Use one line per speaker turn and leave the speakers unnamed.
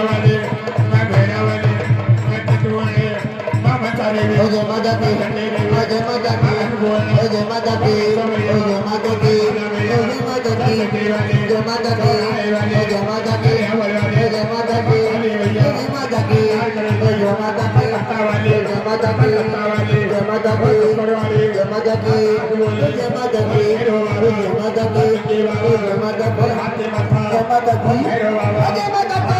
वाली मां भेड़ा वाली मां टटवाणी मां मचारी ओ जय माता दी ओ जय माता दी ओ जय माता दी ओ जय माता दी ओ जय माता दी जय माता दी ओ जय माता दी ओ जय माता दी ओ जय माता दी ओ जय माता दी वाली जय माता दी जय माता दी जय माता दी जय माता दी जय माता दी जय माता दी जय माता दी जय माता दी जय माता दी